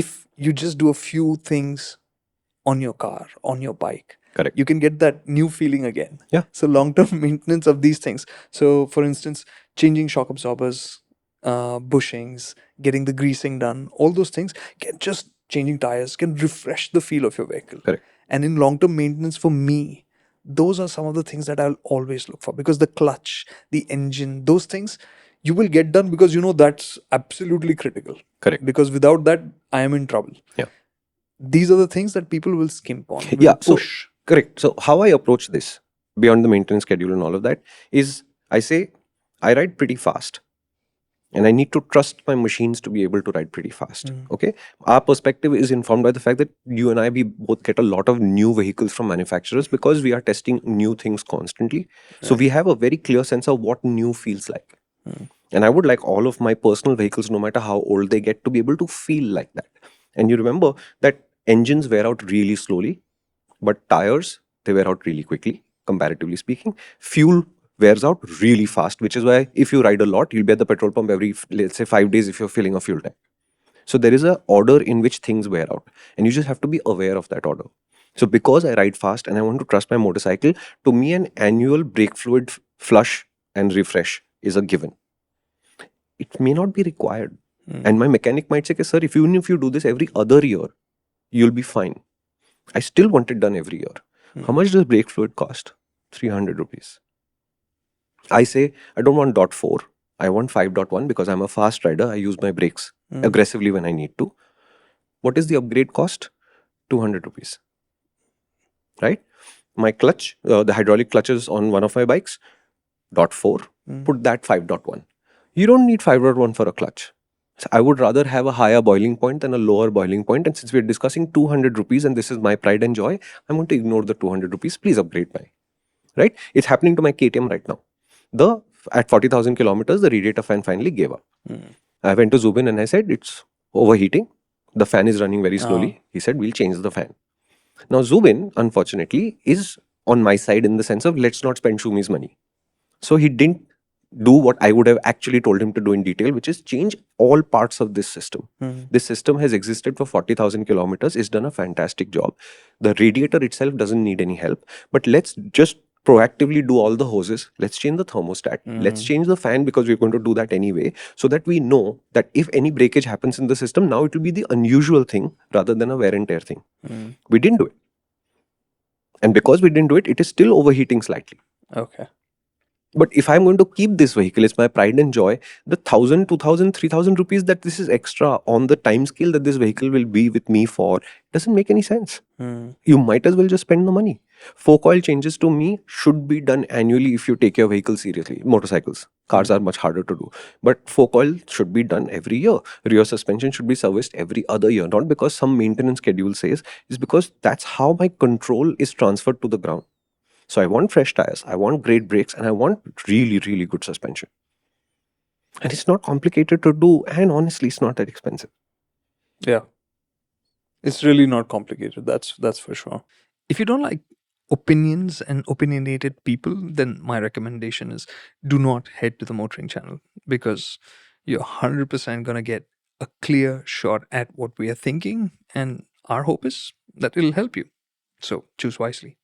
if you just do a few things on your car, on your bike, Correct. you can get that new feeling again. Yeah. So long-term maintenance of these things. So for instance, changing shock absorbers, bushings, getting the greasing done, all those things can just changing tires can refresh the feel of your vehicle. Correct. And in long-term maintenance, for me, those are some of the things that I'll always look for, because the clutch, the engine, those things you will get done because you know that's absolutely critical. Correct. Because without that, I am in trouble. Yeah. These are the things that people will skimp on, will Yeah. push. So, correct. So how I approach this beyond the maintenance schedule and all of that is I say I ride pretty fast. And I need to trust my machines to be able to ride pretty fast. Okay. Our perspective is informed by the fact that you and I, we both get a lot of new vehicles from manufacturers because we are testing new things constantly. So we have a very clear sense of what new feels like. And I would like all of my personal vehicles, no matter how old they get, to be able to feel like that. And you remember that engines wear out really slowly, but tires, they wear out really quickly, comparatively speaking. Fuel wears out really fast, which is why if you ride a lot, you'll be at the petrol pump every, let's say, 5 days if you're filling a fuel tank. So there is a order in which things wear out, and you just have to be aware of that order. So because I ride fast and I want to trust my motorcycle, to me an annual brake fluid flush and refresh is a given. It may not be required. And my mechanic might say, okay, sir, even if you do this every other year, you'll be fine. I still want it done every year. How much does brake fluid cost? 300 rupees. I say, I don't want .4. I want 5.1 because I'm a fast rider. I use my brakes aggressively when I need to. What is the upgrade cost? 200 rupees. Right? My clutch, the hydraulic clutches on one of my bikes, .4. Put that 5.1. You don't need 5.1 for a clutch. So I would rather have a higher boiling point than a lower boiling point. And since we're discussing 200 rupees and this is my pride and joy, I'm going to ignore the 200 rupees. Please upgrade my. Right? It's happening to my KTM right now. At 40,000 kilometers, the radiator fan finally gave up. I went to Zubin and I said, it's overheating. The fan is running very slowly. He said, we'll change the fan. Now, Zubin, unfortunately, is on my side in the sense of let's not spend Shumi's money. So he didn't do what I would have actually told him to do in detail, which is change all parts of this system. This system has existed for 40,000 kilometers. It's done a fantastic job. The radiator itself doesn't need any help. But let's just proactively do all the hoses. Let's change the thermostat. Let's change the fan because we're going to do that anyway, so that we know that if any breakage happens in the system, now it will be the unusual thing rather than a wear and tear thing. We didn't do it. And because we didn't do it, it is still overheating slightly. Okay. But if I'm going to keep this vehicle, it's my pride and joy, the 1,000, 2,000, 3,000 rupees that this is extra on the time scale that this vehicle will be with me for doesn't make any sense. You might as well just spend the money. Fork oil changes to me should be done annually if you take your vehicle seriously. Motorcycles, cars are much harder to do. But fork oil should be done every year. Rear suspension should be serviced every other year. Not because some maintenance schedule says, it's because that's how my control is transferred to the ground. So I want fresh tires, I want great brakes, and I want really, really good suspension. And it's not complicated to do, and honestly, it's not that expensive. Yeah. It's really not complicated. That's for sure. If you don't like opinions and opinionated people, then my recommendation is do not head to the MotorInc channel, because you're 100% gonna get a clear shot at what we are thinking, and our hope is that it'll help you. So choose wisely.